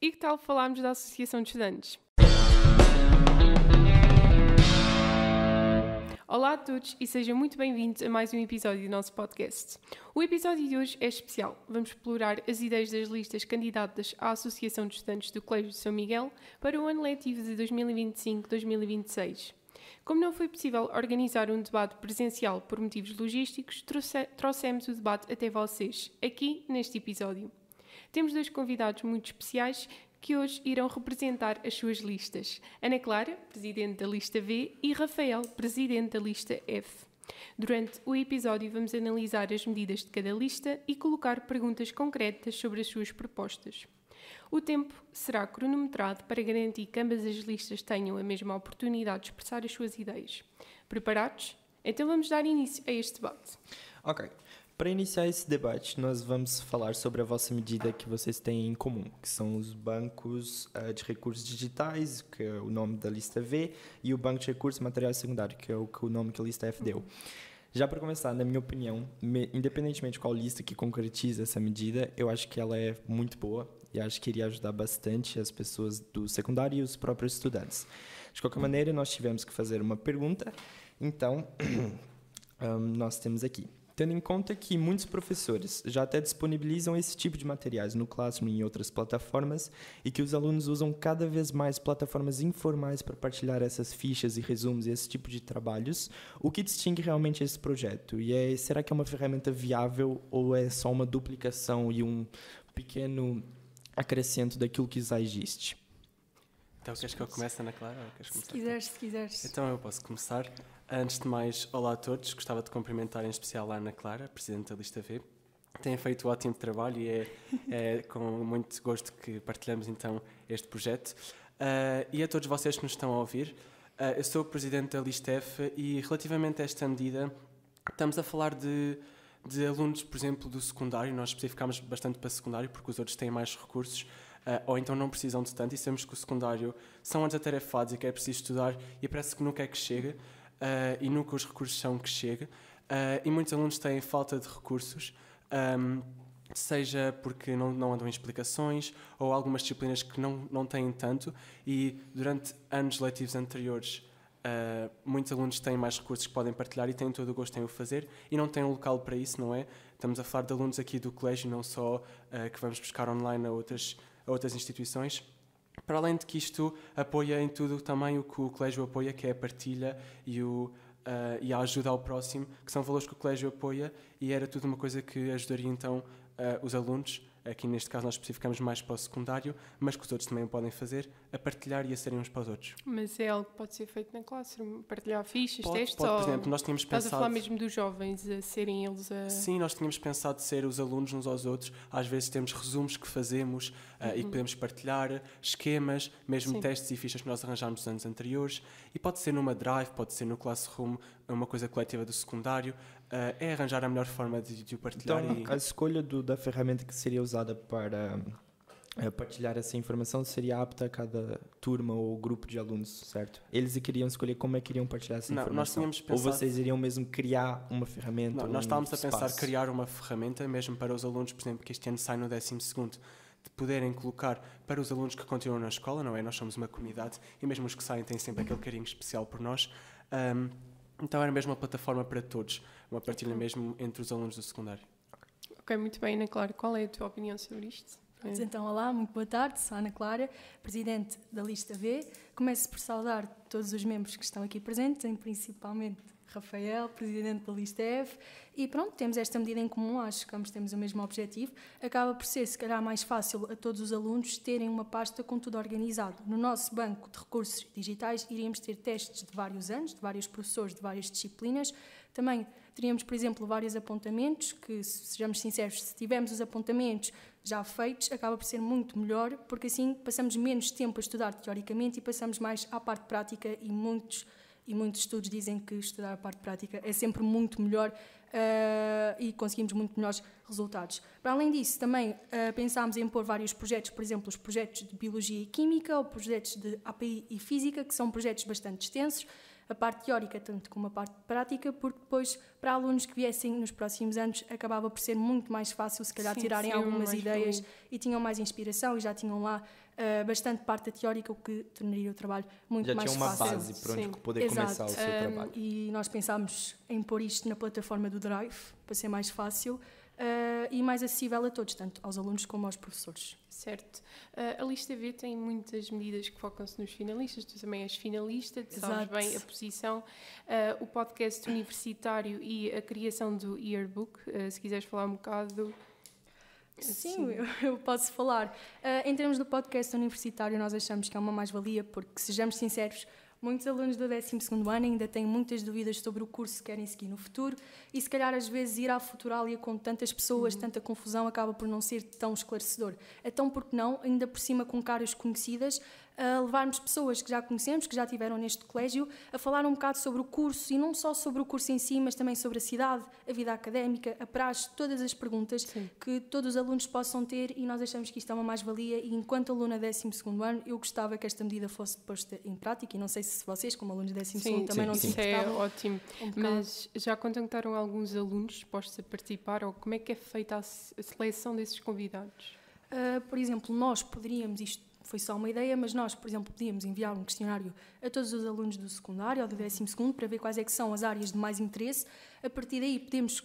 E que tal falarmos da Associação de Estudantes? Olá a todos e sejam muito bem-vindos a mais um episódio do nosso podcast. O episódio de hoje é especial. Vamos explorar as ideias das listas candidatas à Associação de Estudantes do Colégio de São Miguel para o ano letivo de 2025-2026. Como não foi possível organizar um debate presencial por motivos logísticos, trouxemos o debate até vocês, aqui neste episódio. Temos dois convidados muito especiais que hoje irão representar as suas listas. Ana Clara, presidente da lista V, e Rafael, presidente da lista F. Durante o episódio vamos analisar as medidas de cada lista e colocar perguntas concretas sobre as suas propostas. O tempo será cronometrado para garantir que ambas as listas tenham a mesma oportunidade de expressar as suas ideias. Preparados? Então vamos dar início a este debate. Ok. Para iniciar esse debate, nós vamos falar sobre a vossa medida que vocês têm em comum, que são os bancos de recursos digitais, que é o nome da lista V, e o banco de recursos materiais secundários, que é o nome que a lista F deu. Já para começar, na minha opinião, independentemente de qual lista que concretiza essa medida, eu acho que ela é muito boa e acho que iria ajudar bastante as pessoas do secundário e os próprios estudantes. De qualquer maneira, nós tivemos que fazer uma pergunta, então nós temos aqui. Tendo em conta que muitos professores já até disponibilizam esse tipo de materiais no Classroom e em outras plataformas e que os alunos usam cada vez mais plataformas informais para partilhar essas fichas e resumos e esse tipo de trabalhos, o que distingue realmente esse projeto? E será que é uma ferramenta viável ou é só uma duplicação e um pequeno acrescento daquilo que já existe? Então, queres que eu comece, Ana Clara? Ou queres começar? Se quiseres. Então, eu posso começar. Antes de mais, olá a todos. Gostava de cumprimentar em especial a Ana Clara, presidente da lista V. Tem feito um ótimo trabalho e é com muito gosto que partilhamos então este projeto. E a todos vocês que nos estão a ouvir, eu sou o presidente da lista F e relativamente a esta medida estamos a falar de alunos, por exemplo, do secundário. Nós especificamos bastante para secundário porque os outros têm mais recursos. Ou então não precisam de tanto e sabemos que o secundário são anos atarefados e que é preciso estudar e parece que nunca é que chega e nunca os recursos são que chega e muitos alunos têm falta de recursos, seja porque não andam em explicações ou algumas disciplinas que não têm tanto e durante anos letivos anteriores muitos alunos têm mais recursos que podem partilhar e têm todo o gosto em o fazer e não têm um local para isso, não é? Estamos a falar de alunos aqui do colégio, não só que vamos buscar online a outras instituições. Para além de que isto apoia em tudo também o que o colégio apoia, que é a partilha e a ajuda ao próximo, que são valores que o colégio apoia e era tudo uma coisa que ajudaria então os alunos, aqui neste caso nós especificamos mais para o secundário, mas que os outros também podem fazer, a partilhar e a serem uns para os outros. Mas é algo que pode ser feito na classe, partilhar fichas, testes? Por exemplo, nós tínhamos pensado... Estás a falar mesmo dos jovens, a serem eles a... Sim, nós tínhamos pensado ser os alunos uns aos outros. Às vezes temos resumos que fazemos e que podemos partilhar, esquemas, mesmo Sim. testes e fichas que nós arranjámos nos anos anteriores. E pode ser numa drive, pode ser no Classroom, uma coisa coletiva do secundário. É arranjar a melhor forma de o partilhar. Então, a escolha da ferramenta que seria usada para partilhar essa informação seria apta a cada turma ou grupo de alunos, certo? Eles queriam escolher como é que iriam partilhar essa informação. Nós tínhamos pensado... Ou vocês iriam mesmo criar uma ferramenta? Nós estávamos a pensar criar uma ferramenta, mesmo para os alunos, por exemplo, que este ano sai no 12º, de poderem colocar para os alunos que continuam na escola, não é? Nós somos uma comunidade e mesmo os que saem têm sempre aquele carinho especial por nós. Então era mesmo uma plataforma para todos, uma partilha mesmo entre os alunos do secundário. Ok, muito bem, Ana Clara. Qual é a tua opinião sobre isto? Então, olá, muito boa tarde, sou a Ana Clara, presidente da lista V. Começo por saudar todos os membros que estão aqui presentes, principalmente Rafael, presidente da lista F. E pronto, temos esta medida em comum, acho que ambos temos o mesmo objetivo. Acaba por ser, se calhar, mais fácil a todos os alunos terem uma pasta com tudo organizado. No nosso banco de recursos digitais iríamos ter testes de vários anos, de vários professores, de várias disciplinas. Também teríamos, por exemplo, vários apontamentos, que, sejamos sinceros, se tivermos os apontamentos já feitos, acaba por ser muito melhor, porque assim passamos menos tempo a estudar teoricamente e passamos mais à parte prática e muitos estudos dizem que estudar a parte prática é sempre muito melhor e conseguimos muito melhores resultados. Para além disso, também pensámos em pôr vários projetos, por exemplo, os projetos de Biologia e Química ou projetos de API e Física, que são projetos bastante extensos. a parte teórica tanto como a parte prática, porque depois, para alunos que viessem nos próximos anos, acabava por ser muito mais fácil, se calhar, tirarem algumas ideias e tinham mais inspiração e já tinham lá bastante parte teórica, o que tornaria o trabalho muito mais fácil. Já tinham uma base para onde poder começar o seu trabalho. E nós pensámos em pôr isto na plataforma do Drive, para ser mais fácil e mais acessível a todos, tanto aos alunos como aos professores. Certo. A Lista V tem muitas medidas que focam-se nos finalistas, tu também és finalista, tu sabes bem a posição, o podcast universitário e a criação do yearbook, se quiseres falar um bocado... Sim, eu posso falar. Em termos do podcast universitário, nós achamos que é uma mais-valia, porque, sejamos sinceros, muitos alunos do 12º ano ainda têm muitas dúvidas sobre o curso que querem seguir no futuro e, se calhar, às vezes, ir à Futuralia com tantas pessoas, tanta confusão, acaba por não ser tão esclarecedor. Então, por que não, ainda por cima com caras conhecidas, a levarmos pessoas que já conhecemos, que já estiveram neste colégio, a falar um bocado sobre o curso, e não só sobre o curso em si, mas também sobre a cidade, a vida académica, a praxe, todas as perguntas que todos os alunos possam ter, e nós achamos que isto é uma mais-valia, e enquanto aluna 12º ano, eu gostava que esta medida fosse posta em prática, e não sei se vocês, como alunos de 12º, também não se importavam. Isso é ótimo, mas já contactaram alguns alunos dispostos a participar, ou como é que é feita a seleção desses convidados? Por exemplo, nós poderíamos, isto foi só uma ideia, mas nós, por exemplo, podíamos enviar um questionário a todos os alunos do secundário ou do 12º para ver quais é que são as áreas de mais interesse. A partir daí podemos,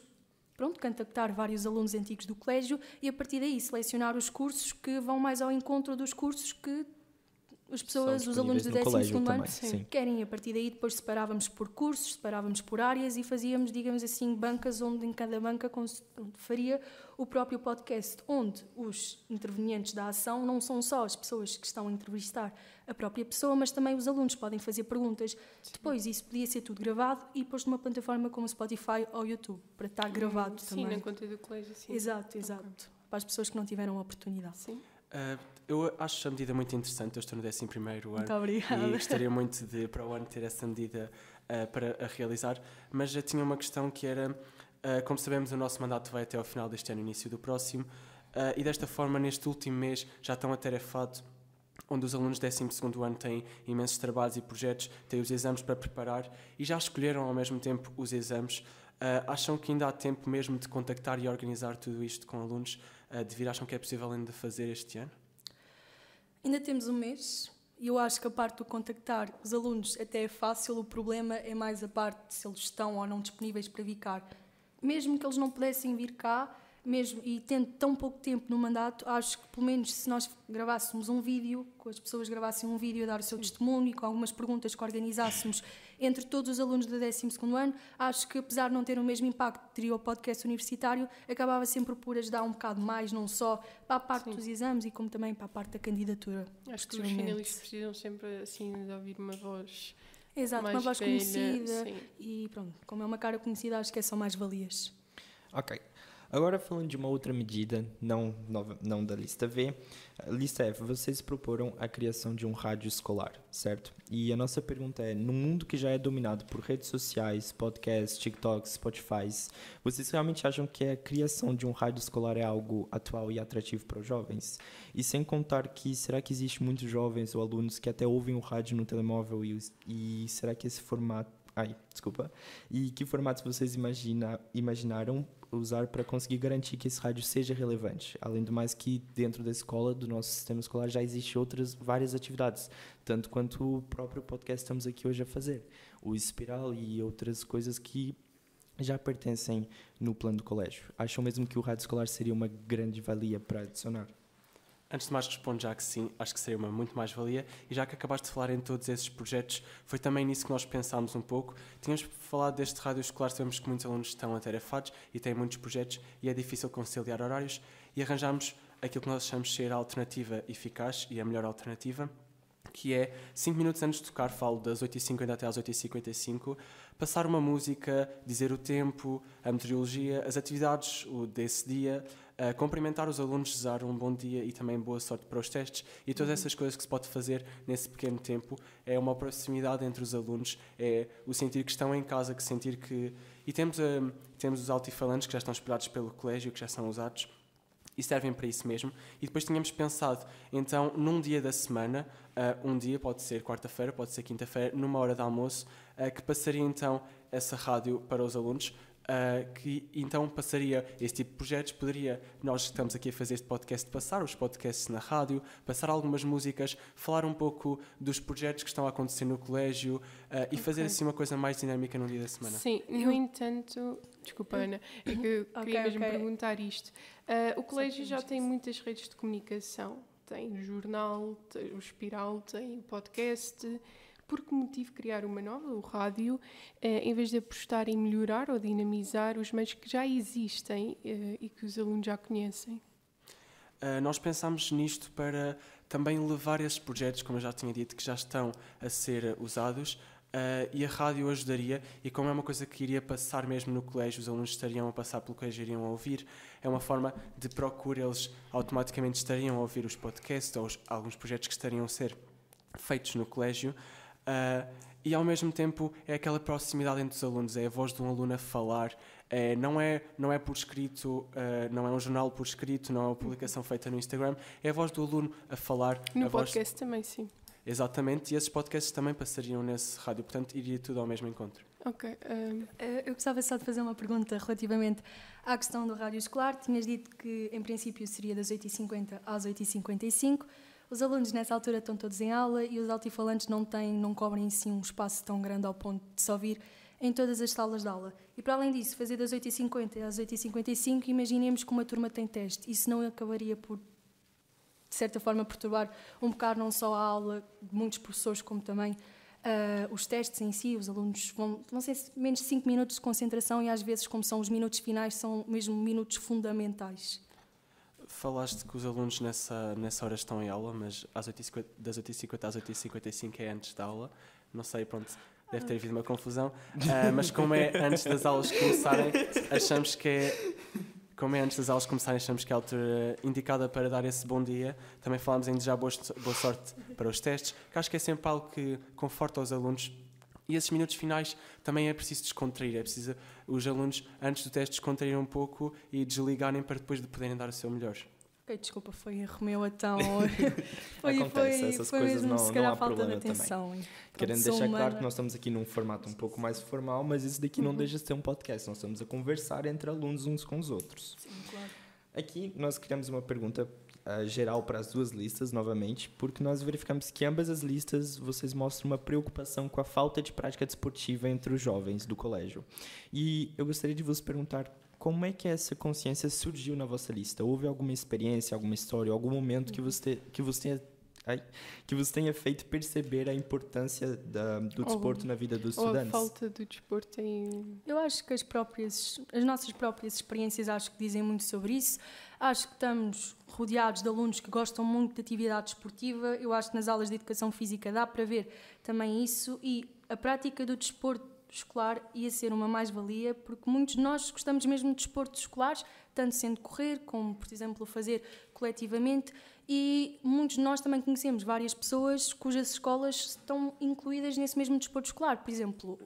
contactar vários alunos antigos do colégio e a partir daí selecionar os cursos que vão mais ao encontro dos cursos que as pessoas, os alunos do 12º ano querem. A partir daí depois separávamos por cursos, separávamos por áreas e fazíamos, digamos assim, bancas onde em cada banca faria o próprio podcast, onde os intervenientes da ação não são só as pessoas que estão a entrevistar a própria pessoa, mas também os alunos podem fazer perguntas. Depois isso podia ser tudo gravado e posto numa plataforma como Spotify ou YouTube, para estar gravado também. Sim, na conta do colégio, sim. Exato. Para as pessoas que não tiveram a oportunidade. Sim. Eu acho a medida muito interessante, eu estou no 11º ano. Muito obrigada. E gostaria muito de, para o ano, ter essa medida para realizar, mas já tinha uma questão que era, como sabemos, o nosso mandato vai até ao final deste ano, início do próximo, e desta forma, neste último mês, já estão atarefados, onde os alunos do 12º ano têm imensos trabalhos e projetos, têm os exames para preparar e já escolheram ao mesmo tempo os exames. Acham que ainda há tempo mesmo de contactar e organizar tudo isto com alunos? Acham que é possível ainda fazer este ano? Ainda temos um mês e eu acho que a parte do contactar os alunos até é fácil, o problema é mais a parte de se eles estão ou não disponíveis para vir cá. Mesmo que eles não pudessem vir cá, mesmo e tendo tão pouco tempo no mandato, acho que pelo menos se nós gravássemos um vídeo, que as pessoas gravassem um vídeo a dar o seu testemunho e com algumas perguntas que organizássemos entre todos os alunos do 12º ano, acho que apesar de não ter o mesmo impacto que teria o podcast universitário, acabava sempre por ajudar um bocado mais, não só para a parte dos exames e como também para a parte da candidatura. Acho que os finalistas precisam sempre assim de ouvir uma voz. Exato, mais uma voz velha, conhecida e pronto, como é uma cara conhecida, acho que são mais valias. Ok. Agora falando de uma outra medida, não da lista V, a lista F, vocês proporam a criação de um rádio escolar, certo? E a nossa pergunta é, no mundo que já é dominado por redes sociais, podcasts, TikToks, Spotify, vocês realmente acham que a criação de um rádio escolar é algo atual e atrativo para os jovens? E sem contar que, será que existe muitos jovens ou alunos que até ouvem o rádio no telemóvel e será que esse formato... E que formatos vocês imaginaram usar para conseguir garantir que esse rádio seja relevante? Além do mais que dentro da escola, do nosso sistema escolar, já existem várias atividades, tanto quanto o próprio podcast que estamos aqui hoje a fazer. O Espiral e outras coisas que já pertencem no plano do colégio. Acham mesmo que o rádio escolar seria uma grande valia para adicionar? Antes de mais respondo já que sim, acho que seria uma muito mais-valia, e já que acabaste de falar em todos esses projetos, foi também nisso que nós pensámos um pouco. Tínhamos falado deste rádio escolar, sabemos que muitos alunos estão atarefados e têm muitos projetos e é difícil conciliar horários, e arranjámos aquilo que nós achamos ser a alternativa eficaz e a melhor alternativa, que é 5 minutos antes de tocar, falo das 8h50 até às 8h55, passar uma música, dizer o tempo, a meteorologia, as atividades desse dia, cumprimentar os alunos, desejar um bom dia e também boa sorte para os testes, e todas essas coisas que se pode fazer nesse pequeno tempo. É uma proximidade entre os alunos, é o sentir que estão em casa, que sentir que... E temos os altifalantes que já estão espalhados pelo colégio, que já são usados, e servem para isso mesmo. E depois tínhamos pensado, então, num dia da semana, um dia pode ser quarta-feira, pode ser quinta-feira, numa hora de almoço, que passaria então essa rádio para os alunos, que então passaria esse tipo de projetos, nós estamos aqui a fazer este podcast, passar os podcasts na rádio, passar algumas músicas, falar um pouco dos projetos que estão a acontecer no colégio e fazer assim uma coisa mais dinâmica no dia da semana. Sim, no entanto, desculpa Ana, é que eu queria mesmo perguntar isto. O colégio já tem muitas redes de comunicação, tem o jornal, tem o Espiral, tem o podcast. Por que motivo criar uma nova, o rádio, em vez de apostar em melhorar ou dinamizar os meios que já existem e que os alunos já conhecem? Nós pensámos nisto para também levar esses projetos, como eu já tinha dito, que já estão a ser usados, e a rádio ajudaria, e como é uma coisa que iria passar mesmo no colégio, os alunos estariam a passar pelo colégio e iriam a ouvir, é uma forma de procura, eles automaticamente estariam a ouvir os podcasts ou alguns projetos que estariam a ser feitos no colégio. E ao mesmo tempo é aquela proximidade entre os alunos, é a voz de um aluno a falar, não é por escrito, não é um jornal por escrito, não é uma publicação feita no Instagram, é a voz do aluno a falar. No podcast também, sim. Exatamente, e esses podcasts também passariam nesse rádio, portanto iria tudo ao mesmo encontro. Ok. Eu gostava só de fazer uma pergunta relativamente à questão do rádio escolar. Tinhas dito que em princípio seria das 8h50 às 8h55. Os alunos nessa altura estão todos em aula e os altifalantes não cobrem assim um espaço tão grande ao ponto de se ouvir em todas as salas de aula. E para além disso, fazer das 8h50 às 8h55, imaginemos que uma turma tem teste. Isso não acabaria por, de certa forma, perturbar um bocado não só a aula de muitos professores, como também os testes em si. Os alunos vão ser menos de 5 minutos de concentração e às vezes, como são os minutos finais, são mesmo minutos fundamentais. Falaste que os alunos nessa hora estão em aula, mas das 8h50 às 8h55 é antes da aula. Não sei, pronto, deve ter havido uma confusão. Mas como é antes das aulas começarem, achamos que é a altura indicada para dar esse bom dia. Também falámos em desejar boa sorte para os testes, que acho que é sempre algo que conforta os alunos. E esses minutos finais também é preciso descontrair, é preciso os alunos, antes do teste, descontraírem um pouco e desligarem para depois de poderem dar o seu melhor. Ok, desculpa, foi erro meu então. Acontece, essas coisas mesmo, não há falta problema de atenção. também. Querendo deixar claro que nós estamos aqui num formato um pouco mais formal, mas isso daqui não deixa de ser um podcast, nós estamos a conversar entre alunos uns com os outros. Sim, claro. Aqui nós criamos uma pergunta geral para as duas listas, novamente, porque nós verificamos que ambas as listas vocês mostram uma preocupação com a falta de prática desportiva entre os jovens do colégio. E eu gostaria de vos perguntar como é que essa consciência surgiu na vossa lista? Houve alguma experiência, alguma história, algum momento que vos tenha feito perceber a importância do desporto na vida dos estudantes? Ou a falta do desporto em... Eu acho que as nossas próprias experiências acho que dizem muito sobre isso. Acho que estamos rodeados de alunos que gostam muito de atividade desportiva. Eu acho que nas aulas de educação física dá para ver também isso, e a prática do desporto escolar ia ser uma mais-valia, porque muitos de nós gostamos mesmo de desportos escolares, tanto sendo correr, como, por exemplo, fazer coletivamente, e muitos de nós também conhecemos várias pessoas cujas escolas estão incluídas nesse mesmo desporto escolar. Por exemplo,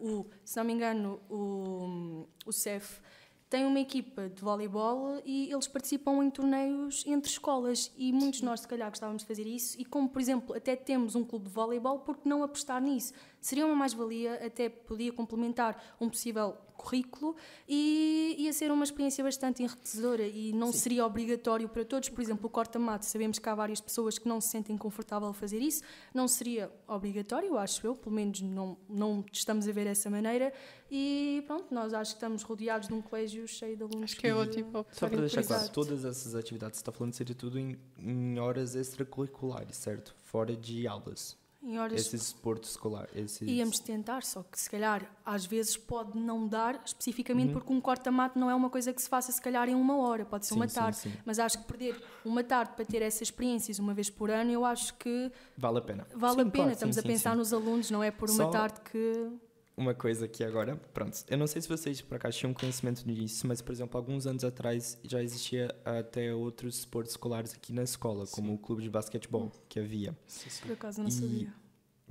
se não me engano, o CEF tem uma equipa de voleibol e eles participam em torneios entre escolas, e muitos de nós se calhar gostávamos de fazer isso, e como por exemplo até temos um clube de voleibol, por que não apostar nisso? Seria uma mais-valia, até podia complementar um possível currículo e ia ser uma experiência bastante enriquecedora e não seria obrigatório para todos. Por exemplo, o corta-mato, sabemos que há várias pessoas que não se sentem confortáveis a fazer isso, não seria obrigatório, acho eu, pelo menos não estamos a ver dessa maneira, e pronto, nós acho que estamos rodeados de um colégio cheio de alunos. Acho que é ótimo. Só para deixar claro, todas essas atividades que você está falando seria tudo em horas extracurriculares, certo? Fora de aulas. Em horas... Esse desporto escolar. Íamos tentar, só que se calhar às vezes pode não dar, especificamente porque um corta-mato não é uma coisa que se faça se calhar em uma hora, pode ser uma tarde. Sim. Mas acho que perder uma tarde para ter essas experiências uma vez por ano, eu acho que... Vale a pena. Vale a pena, estamos a pensar nos alunos, não é por uma tarde que... Uma coisa aqui agora, pronto, eu não sei se vocês por acaso tinham conhecimento disso, mas por exemplo, alguns anos atrás já existia até outros esportes escolares aqui na escola, como o clube de basquetebol que havia. Por acaso não sabia.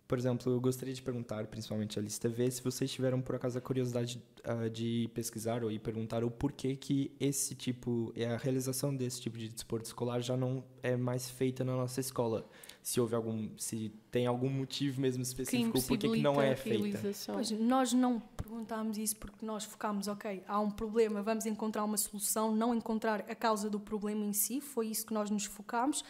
Por exemplo, eu gostaria de perguntar, principalmente a Lista V, se vocês tiveram por acaso a curiosidade de pesquisar ou ir perguntar o porquê que a realização desse tipo de desporto escolar já não é mais feita na nossa escola. Se tem algum motivo mesmo específico por que não é feita. Pois, nós não perguntámos isso porque nós focámos, há um problema, vamos encontrar uma solução, não encontrar a causa do problema em si, foi isso que nós nos focámos.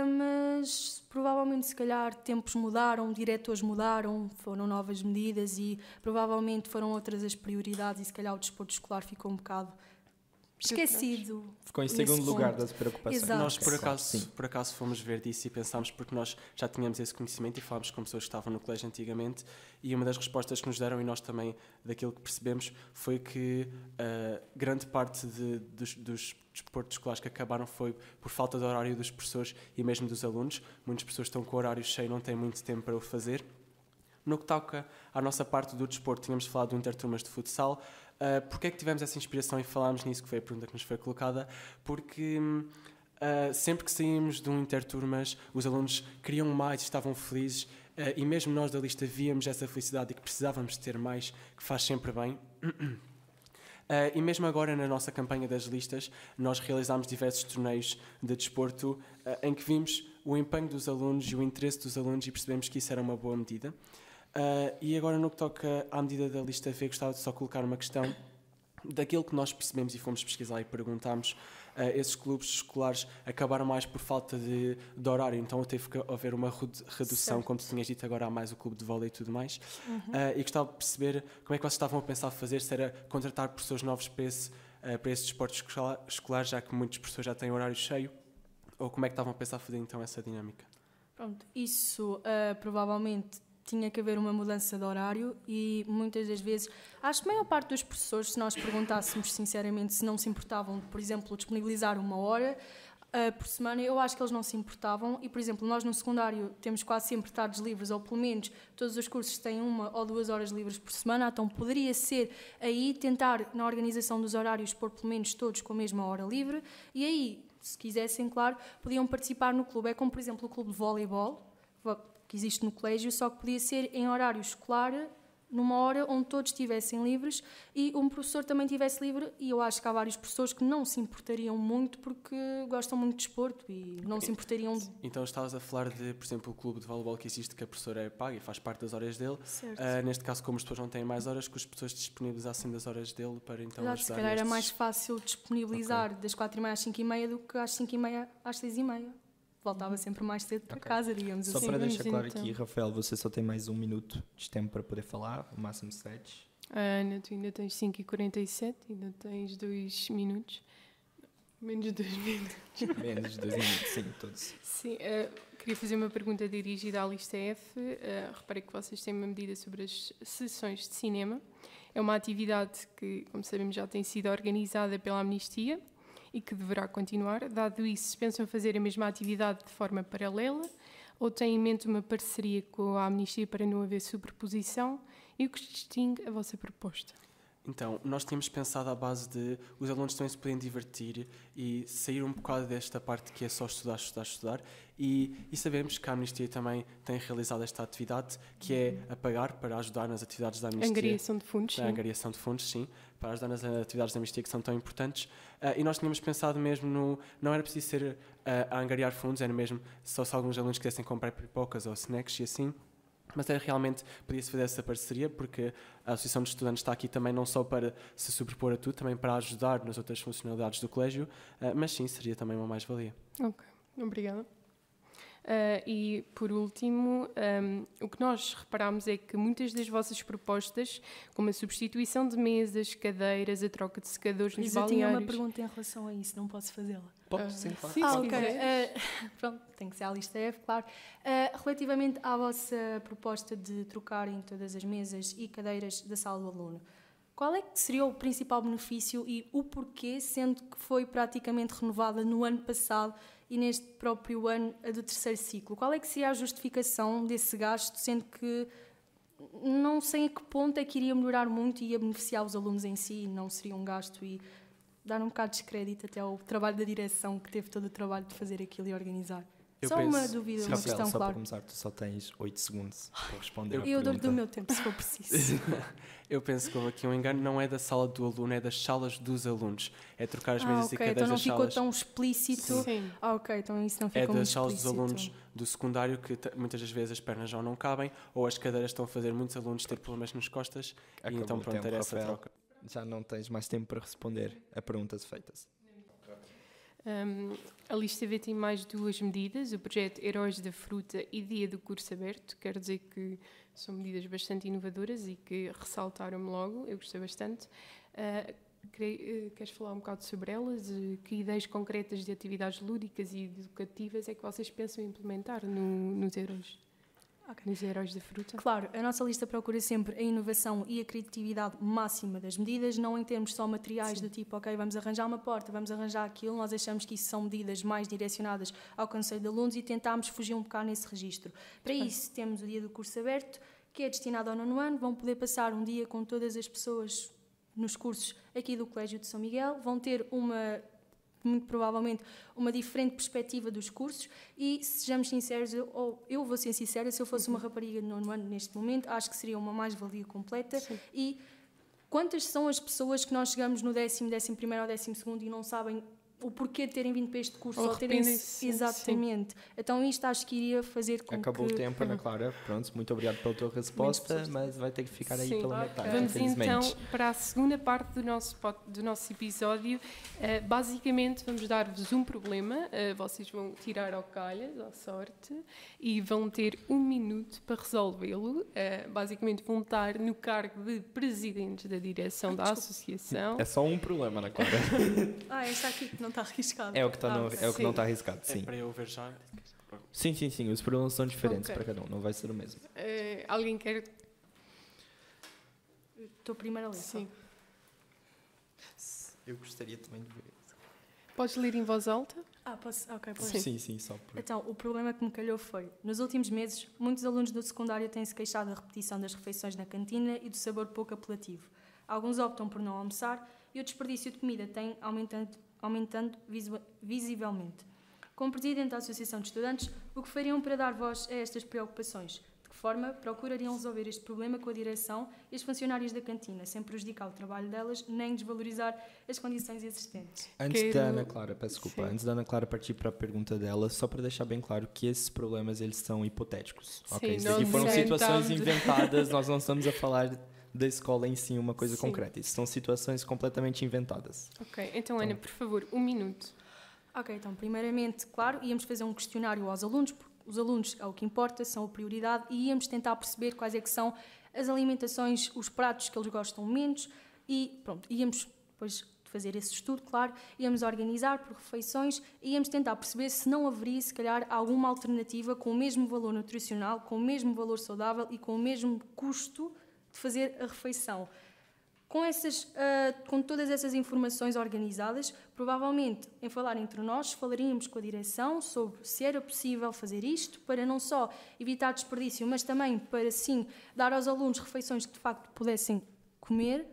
Mas provavelmente se calhar tempos mudaram, diretores mudaram, foram novas medidas e provavelmente foram outras as prioridades e se calhar o desporto escolar ficou um bocado esquecido. Ficou em segundo lugar das preocupações. Exato. Nós por acaso fomos ver disso e pensámos, porque nós já tínhamos esse conhecimento e falámos com pessoas que estavam no colégio antigamente, e uma das respostas que nos deram, e nós também daquilo que percebemos, foi que grande parte dos desportos escolares que acabaram foi por falta de horário dos professores e mesmo dos alunos. Muitas pessoas estão com o horário cheio, não têm muito tempo para o fazer. No que toca à nossa parte do desporto, tínhamos falado do Interturmas de futsal. Porque é que tivemos essa inspiração e falámos nisso, que foi a pergunta que nos foi colocada? Porque sempre que saímos de um Interturmas, os alunos queriam mais, estavam felizes, e mesmo nós da lista víamos essa felicidade e que precisávamos ter mais, que faz sempre bem. E mesmo agora na nossa campanha das listas, nós realizámos diversos torneios de desporto em que vimos o empenho dos alunos e o interesse dos alunos e percebemos que isso era uma boa medida. E agora no que toca à medida da lista V, gostava de só colocar uma questão daquilo que nós percebemos e fomos pesquisar e perguntámos. Esses clubes escolares acabaram mais por falta de horário, então teve que haver uma redução, como tu tinhas dito, agora há mais o clube de vôlei e tudo mais. E gostava de perceber como é que vocês estavam a pensar fazer, se era contratar professores novos para esse desporto escolar, já que muitos professores já têm horário cheio, ou como é que estavam a pensar fazer então essa dinâmica? Pronto, isso provavelmente tinha que haver uma mudança de horário e muitas das vezes, acho que a maior parte dos professores, se nós perguntássemos sinceramente se não se importavam, por exemplo, disponibilizar 1 hora por semana, eu acho que eles não se importavam e, por exemplo, nós no secundário temos quase sempre tardes livres, ou pelo menos todos os cursos têm 1 ou 2 horas livres por semana, então poderia ser aí tentar, na organização dos horários, pôr pelo menos todos com a mesma hora livre e aí, se quisessem, claro, podiam participar no clube. É como, por exemplo, o clube de voleibol, que existe no colégio, só que podia ser em horário escolar, numa hora onde todos estivessem livres e um professor também estivesse livre, e eu acho que há vários professores que não se importariam muito porque gostam muito de desporto e não se importariam de... Então estavas a falar de, por exemplo, o clube de voleibol que existe, que a professora é paga e faz parte das horas dele. Neste caso, como as pessoas não têm mais horas, que as pessoas disponibilizassem das horas dele para então ajudar. Se calhar era mais fácil disponibilizar das 4h30 às 5h30 do que às 5h30 às 6h30. Voltava sempre mais cedo para casa, digamos assim. Só para deixar claro aqui, Rafael, você só tem mais 1 minuto de tempo para poder falar, o máximo 7. Ana, tu ainda tens 5h47, ainda tens 2 minutos. Menos de 2 minutos. Menos de 2 minutos, sim, todos. Sim, queria fazer uma pergunta dirigida à lista F. Reparei que vocês têm uma medida sobre as sessões de cinema. É uma atividade que, como sabemos, já tem sido organizada pela Amnistia e que deverá continuar. Dado isso, pensam fazer a mesma atividade de forma paralela ou têm em mente uma parceria com a Amnistia para não haver superposição? E o que distingue a vossa proposta? Então, nós tínhamos pensado à base de os alunos também se poderem divertir e sair um bocado desta parte que é só estudar. E sabemos que a Amnistia também tem realizado esta atividade, que é a pagar para ajudar nas atividades da Amnistia. Angariação de fundos, sim. A angariação de fundos, sim, para ajudar nas atividades da Amnistia que são tão importantes. E nós tínhamos pensado mesmo no... Não era preciso ser a angariar fundos, era mesmo só se alguns alunos quisessem comprar pipocas ou snacks e assim. Mas realmente podia-se fazer essa parceria, porque a Associação de Estudantes está aqui também não só para se sobrepor a tudo, também para ajudar nas outras funcionalidades do colégio, mas sim, seria também uma mais-valia. Ok, obrigada. E, por último, o que nós reparámos é que muitas das vossas propostas, como a substituição de mesas, cadeiras, a troca de secadores nos balneários... Eu tinha uma pergunta em relação a isso, não posso fazê-la? Pode, sim, claro. Sim, ok. Pronto, tem que ser a lista F, claro. Relativamente à vossa proposta de trocarem todas as mesas e cadeiras da sala do aluno, qual é que seria o principal benefício e o porquê, sendo que foi praticamente renovada no ano passado e neste próprio ano a do 3º ciclo? Qual é que seria a justificação desse gasto, sendo que não sei a que ponto é que iria melhorar muito e ia beneficiar os alunos em si, não seria um gasto e dar um bocado de descrédito até ao trabalho da direção, que teve todo o trabalho de fazer aquilo e organizar? Só uma dúvida, uma Rafael, questão, só para claro. começar, tu só tens 8 segundos para responder à Eu dou-lhe pergunta. do meu tempo, se for preciso. Eu penso que houve aqui um engano, não é da sala do aluno, é das salas dos alunos. É trocar as mesas e Ok, cadeiras então não das ficou salas. tão explícito. Sim. Ok, então isso não É ficou muito das salas dos explícito. alunos do secundário que muitas das vezes as pernas já não cabem ou as cadeiras estão a fazer muitos alunos ter problemas nas costas e Acabou então o pronto, tempo, era essa Rafael. troca. Já não tens mais tempo para responder a perguntas feitas. A lista V tem mais 2 medidas, o projeto Heróis da Fruta e Dia do Curso Aberto. Quero dizer que são medidas bastante inovadoras e que ressaltaram-me logo, eu gostei bastante. Queres falar um bocado sobre elas? Que ideias concretas de atividades lúdicas e educativas é que vocês pensam implementar nos Heróis? Ok. Nos Heróis da Fruta? Claro, a nossa lista procura sempre a inovação e a criatividade máxima das medidas, não em termos só materiais do tipo, ok, vamos arranjar uma porta, vamos arranjar aquilo, nós achamos que isso são medidas mais direcionadas ao conselho de alunos e tentámos fugir um bocado nesse registro. Para isso temos o dia do curso aberto, que é destinado ao 9º ano, vão poder passar um dia com todas as pessoas nos cursos aqui do Colégio de São Miguel, vão ter muito provavelmente, uma diferente perspectiva dos cursos e, sejamos sinceros, eu vou ser sincera, se eu fosse uma rapariga de 9º ano neste momento, acho que seria uma mais-valia completa. Sim. E quantas são as pessoas que nós chegamos no 10º, 11º ou 12º e não sabem o porquê de terem vindo para este curso? Ou Ou terem arrependem-se, exatamente. Então isto acho que iria fazer com Acabou que... o tempo, Ana Clara. Pronto, muito obrigado pela tua resposta, mas vai ter que ficar aí Sim. pela metade, Vamos infelizmente. então para a segunda parte do nosso episódio. Basicamente, vamos dar-vos um problema. Vocês vão tirar ao calhas, à sorte, e vão ter 1 minuto para resolvê-lo. Basicamente, vão estar no cargo de presidentes da direção da associação. É só um problema, Ana Clara. esta aqui que não está arriscada. É o que, é o que Sim. não está arriscado, É sim. para eu ver já. Sim, os problemas são diferentes Ok. para cada um, não vai ser o mesmo. Alguém quer? Estou primeiro a ler. Sim. Eu gostaria também de ver. Podes ler em voz alta? Posso? Ok, posso. Sim, só por... Então, o problema que me calhou foi, nos últimos meses, muitos alunos do secundário têm-se queixado da repetição das refeições na cantina e do sabor pouco apelativo. Alguns optam por não almoçar e o desperdício de comida tem aumentando visivelmente. Como presidente da Associação de Estudantes, o que fariam para dar voz a estas preocupações? De que forma procurariam resolver este problema com a direção e os funcionários da cantina, sem prejudicar o trabalho delas, nem desvalorizar as condições existentes? Antes da Ana Clara, peço desculpa, Sim. antes da Ana Clara partir para a pergunta dela, só para deixar bem claro que esses problemas eles são hipotéticos. Sim, Ok? Isso nós aqui foram situações inventamos. inventadas, nós não estamos a falar da escola em si, uma coisa Sim. concreta. Isso são situações completamente inventadas. Ok, então Ana, por favor, 1 minuto. Ok, então, primeiramente, claro, íamos fazer um questionário aos alunos, porque os alunos é o que importa, são a prioridade, e íamos tentar perceber quais é que são as alimentações, os pratos que eles gostam menos, e pronto, íamos depois de fazer esse estudo, claro, íamos organizar por refeições, e íamos tentar perceber se não haveria, se calhar, alguma alternativa com o mesmo valor nutricional, com o mesmo valor saudável e com o mesmo custo de fazer a refeição. Com todas essas informações organizadas, provavelmente, em falar entre nós, falaríamos com a direção sobre se era possível fazer isto, para não só evitar desperdício, mas também para, sim, dar aos alunos refeições que, de facto, pudessem comer,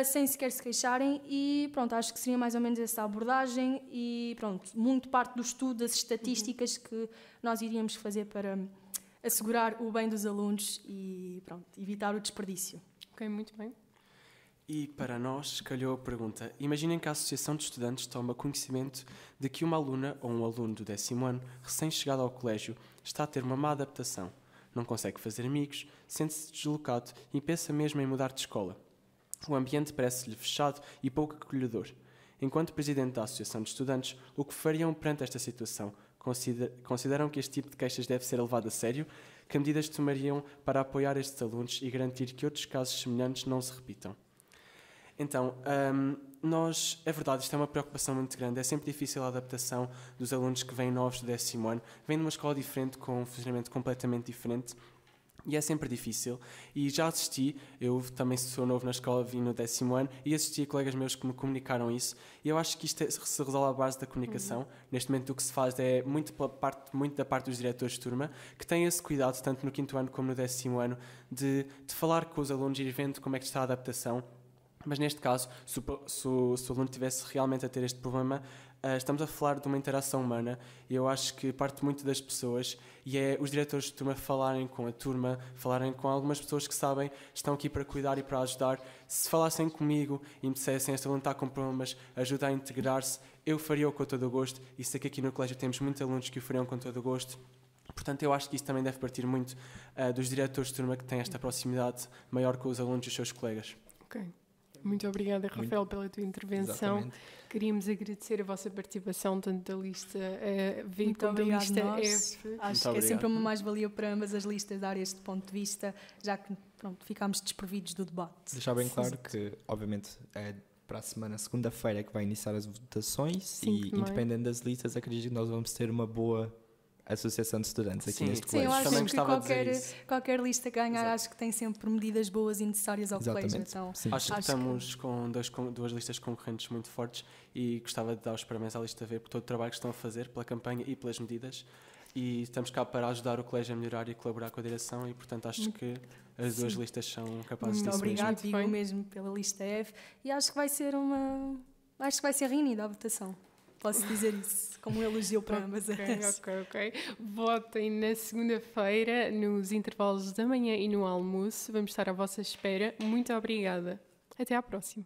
sem sequer se queixarem, e pronto, acho que seria mais ou menos essa abordagem e pronto, muito parte do estudo das estatísticas que nós iríamos fazer para assegurar o bem dos alunos e pronto, evitar o desperdício. Ok, muito bem. E para nós, calhou a pergunta. Imaginem que a Associação de Estudantes toma conhecimento de que uma aluna ou um aluno do 10º ano, recém-chegado ao colégio, está a ter uma má adaptação. Não consegue fazer amigos, sente-se deslocado e pensa mesmo em mudar de escola. O ambiente parece-lhe fechado e pouco acolhedor. Enquanto presidente da Associação de Estudantes, o que fariam perante esta situação? Consideram que este tipo de queixas deve ser levado a sério? Que medidas tomariam para apoiar estes alunos e garantir que outros casos semelhantes não se repitam? Então, é verdade, isto é uma preocupação muito grande. É sempre difícil a adaptação dos alunos que vêm novos do 10º ano. Vêm de uma escola diferente, com um funcionamento completamente diferente. E é sempre difícil. E já assisti, eu também sou novo na escola, vim no 10º ano, e assisti a colegas meus que me comunicaram isso. E eu acho que isto se resolve à base da comunicação. Neste momento o que se faz é muito da parte dos diretores de turma, que têm esse cuidado, tanto no 5º ano como no 10º ano, de falar com os alunos e ir vendo como é que está a adaptação. Mas neste caso, se o aluno tivesse realmente a ter este problema, estamos a falar de uma interação humana e eu acho que parte muito das pessoas e é os diretores de turma falarem com a turma, falarem com algumas pessoas que sabem, estão aqui para cuidar e para ajudar. Se falassem comigo e me dissessem este aluno está com problemas, ajuda a integrar-se, eu faria-o com todo o gosto e sei que aqui no colégio temos muitos alunos que o fariam com todo o gosto. Portanto, eu acho que isso também deve partir muito dos diretores de turma que têm esta proximidade maior com os alunos e os seus colegas. Ok. Muito obrigada, Rafael, pela tua intervenção. Exatamente. Queríamos agradecer a vossa participação, tanto da lista V Muito como da obrigado lista nós. F. Acho que é sempre uma mais-valia para ambas as listas dar este ponto de vista, já que pronto, ficámos desprovidos do debate. Deixar bem claro que, obviamente, é para a semana, segunda-feira, que vai iniciar as votações 5 e, de maio. independente das listas, acredito que nós vamos ter uma boa associação de estudantes aqui Sim. neste Sim, colégio. eu acho Também que gostava de dizer qualquer lista que ganhar, Exato. acho que tem sempre medidas boas e necessárias ao colégio. Exatamente. Então, Sim. Acho que Acho estamos com duas listas concorrentes muito fortes e gostava de dar os parabéns à lista V por todo o trabalho que estão a fazer, pela campanha e pelas medidas. E estamos cá para ajudar o colégio a melhorar e colaborar com a direção e, portanto, acho que as duas listas são capazes muito disso mesmo. obrigado, Muito digo bem. mesmo pela lista F e acho que vai ser renhida a votação. Posso dizer isso, como um elogio para ambas as. Ok. Votem na segunda-feira, nos intervalos da manhã e no almoço. Vamos estar à vossa espera. Muito obrigada. Até à próxima.